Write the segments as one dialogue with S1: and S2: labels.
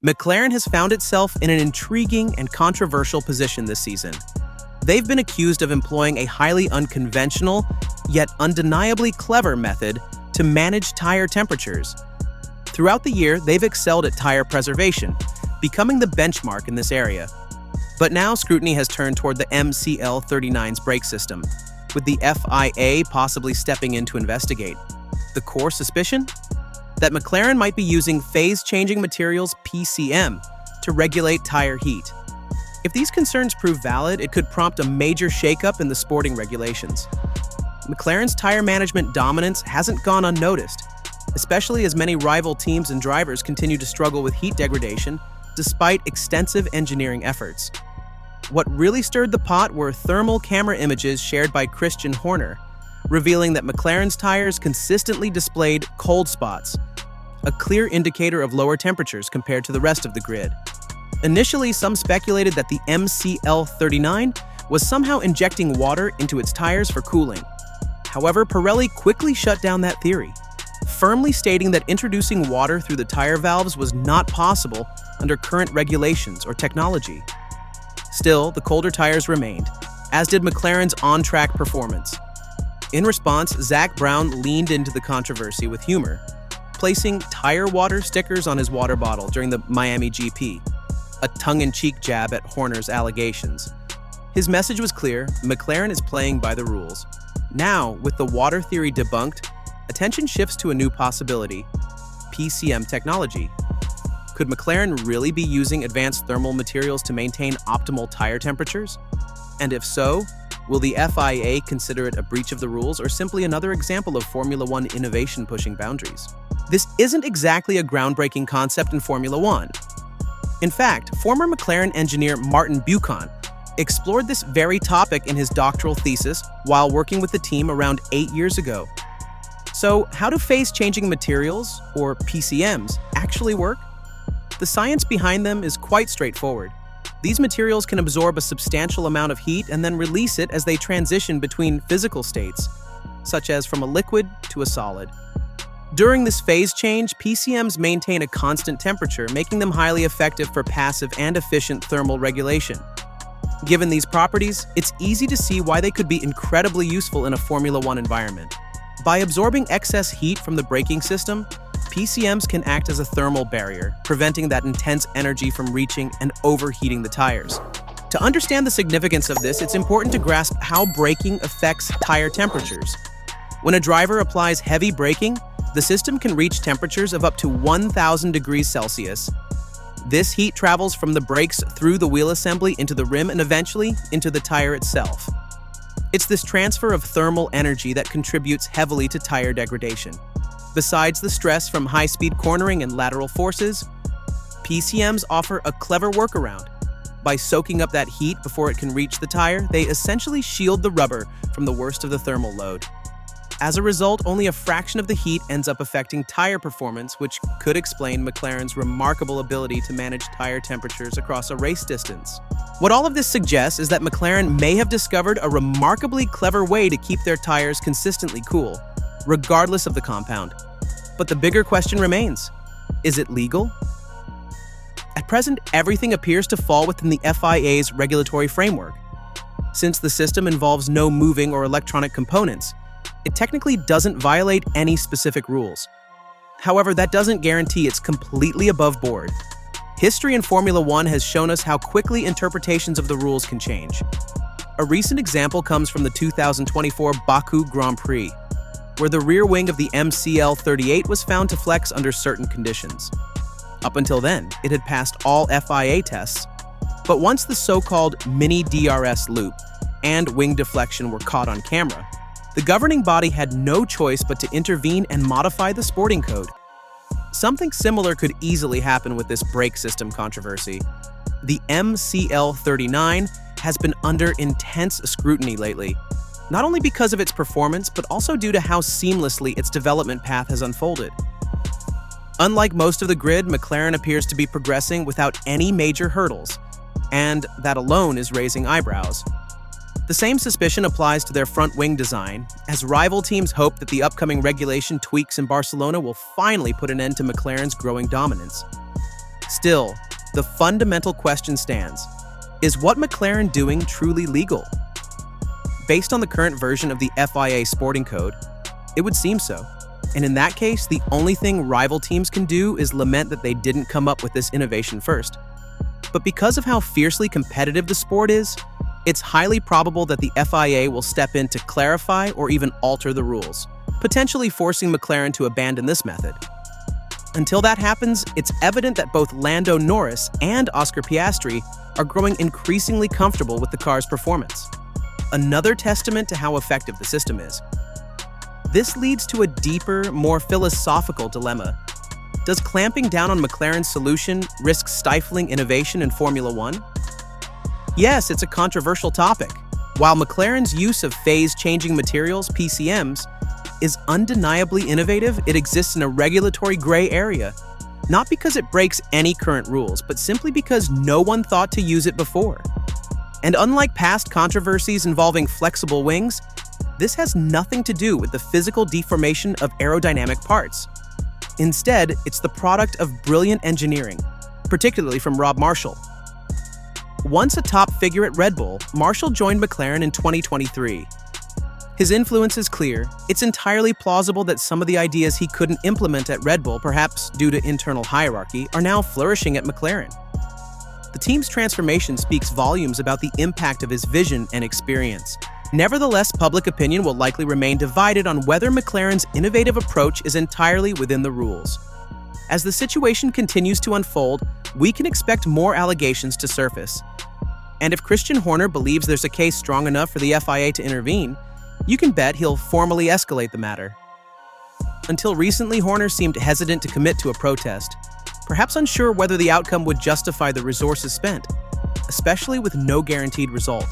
S1: McLaren has found itself in an intriguing and controversial position this season. They've been accused of employing a highly unconventional, yet undeniably clever method to manage tire temperatures. Throughout the year, they've excelled at tire preservation, becoming the benchmark in this area. But now scrutiny has turned toward the MCL39's brake system, with the FIA possibly stepping in to investigate. The core suspicion? That McLaren might be using phase-changing materials (PCM) to regulate tire heat. If these concerns prove valid, it could prompt a major shakeup in the sporting regulations. McLaren's tire management dominance hasn't gone unnoticed, especially as many rival teams and drivers continue to struggle with heat degradation despite extensive engineering efforts. What really stirred the pot were thermal camera images shared by Christian Horner, revealing that McLaren's tires consistently displayed cold spots, a clear indicator of lower temperatures compared to the rest of the grid. Initially, some speculated that the MCL39 was somehow injecting water into its tires for cooling. However, Pirelli quickly shut down that theory, firmly stating that introducing water through the tire valves was not possible under current regulations or technology. Still, the colder tires remained, as did McLaren's on-track performance. In response, Zak Brown leaned into the controversy with humor, placing tire water stickers on his water bottle during the Miami GP, a tongue-in-cheek jab at Horner's allegations. His message was clear: McLaren is playing by the rules. Now, with the water theory debunked, attention shifts to a new possibility: PCM technology. Could McLaren really be using advanced thermal materials to maintain optimal tire temperatures? And if so, will the FIA consider it a breach of the rules or simply another example of Formula One innovation pushing boundaries? This isn't exactly a groundbreaking concept in Formula One. In fact, former McLaren engineer Martin Buchan explored this very topic in his doctoral thesis while working with the team around 8 years ago. So, how do phase-changing materials, or PCMs, actually work? The science behind them is quite straightforward. These materials can absorb a substantial amount of heat and then release it as they transition between physical states, such as from a liquid to a solid. During this phase change, PCMs maintain a constant temperature, making them highly effective for passive and efficient thermal regulation. Given these properties, it's easy to see why they could be incredibly useful in a Formula One environment. By absorbing excess heat from the braking system, PCMs can act as a thermal barrier, preventing that intense energy from reaching and overheating the tires. To understand the significance of this, it's important to grasp how braking affects tire temperatures. When a driver applies heavy braking, the system can reach temperatures of up to 1,000 degrees Celsius. This heat travels from the brakes through the wheel assembly into the rim and eventually into the tire itself. It's this transfer of thermal energy that contributes heavily to tire degradation. Besides the stress from high-speed cornering and lateral forces, PCMs offer a clever workaround. By soaking up that heat before it can reach the tire, they essentially shield the rubber from the worst of the thermal load. As a result, only a fraction of the heat ends up affecting tire performance, which could explain McLaren's remarkable ability to manage tire temperatures across a race distance. What all of this suggests is that McLaren may have discovered a remarkably clever way to keep their tires consistently cool, regardless of the compound. But the bigger question remains: is it legal? At present, everything appears to fall within the FIA's regulatory framework. Since the system involves no moving or electronic components, it technically doesn't violate any specific rules. However, that doesn't guarantee it's completely above board. History in Formula One has shown us how quickly interpretations of the rules can change. A recent example comes from the 2024 Baku Grand Prix, where the rear wing of the MCL38 was found to flex under certain conditions. Up until then, it had passed all FIA tests, but once the so-called mini DRS loop and wing deflection were caught on camera, the governing body had no choice but to intervene and modify the sporting code. Something similar could easily happen with this brake system controversy. The MCL39 has been under intense scrutiny lately, not only because of its performance, but also due to how seamlessly its development path has unfolded. Unlike most of the grid, McLaren appears to be progressing without any major hurdles, and that alone is raising eyebrows. The same suspicion applies to their front wing design, as rival teams hope that the upcoming regulation tweaks in Barcelona will finally put an end to McLaren's growing dominance. Still, the fundamental question stands. Is what McLaren doing truly legal? Based on the current version of the FIA Sporting Code, it would seem so. And in that case, the only thing rival teams can do is lament that they didn't come up with this innovation first. But because of how fiercely competitive the sport is, it's highly probable that the FIA will step in to clarify or even alter the rules, potentially forcing McLaren to abandon this method. Until that happens, it's evident that both Lando Norris and Oscar Piastri are growing increasingly comfortable with the car's performance. Another testament to how effective the system is. This leads to a deeper, more philosophical dilemma. Does clamping down on McLaren's solution risk stifling innovation in Formula One? Yes, it's a controversial topic. While McLaren's use of phase-changing materials, PCMs, is undeniably innovative, it exists in a regulatory gray area. Not because it breaks any current rules, but simply because no one thought to use it before. And unlike past controversies involving flexible wings, this has nothing to do with the physical deformation of aerodynamic parts. Instead, it's the product of brilliant engineering, particularly from Rob Marshall. Once a top figure at Red Bull, Marshall joined McLaren in 2023. His influence is clear. It's entirely plausible that some of the ideas he couldn't implement at Red Bull, perhaps due to internal hierarchy, are now flourishing at McLaren. The team's transformation speaks volumes about the impact of his vision and experience. Nevertheless, public opinion will likely remain divided on whether McLaren's innovative approach is entirely within the rules. As the situation continues to unfold, we can expect more allegations to surface. And if Christian Horner believes there's a case strong enough for the FIA to intervene, you can bet he'll formally escalate the matter. Until recently, Horner seemed hesitant to commit to a protest, perhaps unsure whether the outcome would justify the resources spent, especially with no guaranteed result.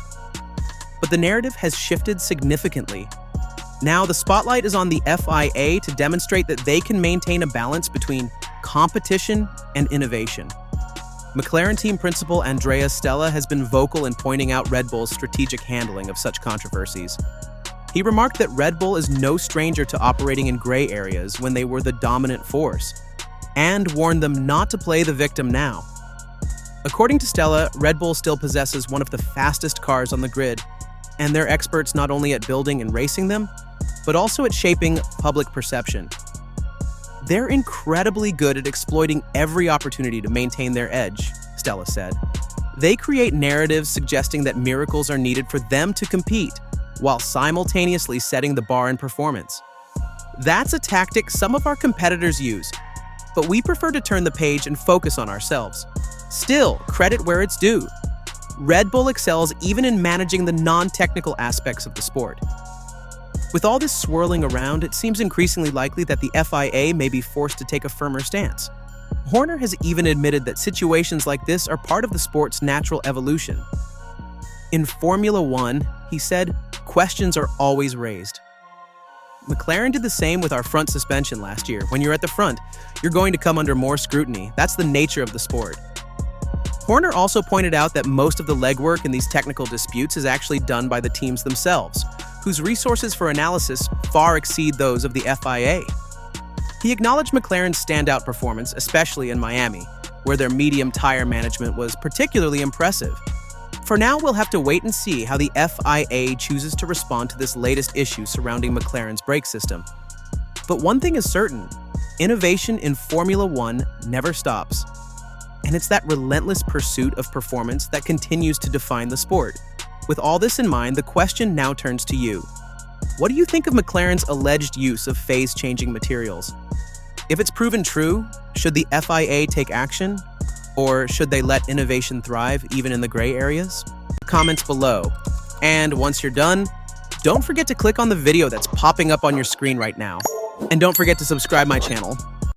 S1: But the narrative has shifted significantly. Now, the spotlight is on the FIA to demonstrate that they can maintain a balance between competition and innovation. McLaren team principal Andrea Stella has been vocal in pointing out Red Bull's strategic handling of such controversies. He remarked that Red Bull is no stranger to operating in gray areas when they were the dominant force, and warned them not to play the victim now. According to Stella, Red Bull still possesses one of the fastest cars on the grid, and they're experts not only at building and racing them, but also at shaping public perception. They're incredibly good at exploiting every opportunity to maintain their edge, Stella said. They create narratives suggesting that miracles are needed for them to compete, while simultaneously setting the bar in performance. That's a tactic some of our competitors use, but we prefer to turn the page and focus on ourselves. Still, credit where it's due. Red Bull excels even in managing the non-technical aspects of the sport. With all this swirling around, it seems increasingly likely that the FIA may be forced to take a firmer stance. Horner has even admitted that situations like this are part of the sport's natural evolution. In Formula One, he said, questions are always raised. McLaren did the same with our front suspension last year. When you're at the front, you're going to come under more scrutiny. That's the nature of the sport. Horner also pointed out that most of the legwork in these technical disputes is actually done by the teams themselves, whose resources for analysis far exceed those of the FIA. He acknowledged McLaren's standout performance, especially in Miami, where their medium tire management was particularly impressive. For now, we'll have to wait and see how the FIA chooses to respond to this latest issue surrounding McLaren's brake system. But one thing is certain, innovation in Formula One never stops. And it's that relentless pursuit of performance that continues to define the sport. With all this in mind, the question now turns to you. What do you think of McLaren's alleged use of phase-changing materials? If it's proven true, should the FIA take action? Or should they let innovation thrive even in the gray areas? Comments below. And once you're done, don't forget to click on the video that's popping up on your screen right now. And don't forget to subscribe my channel.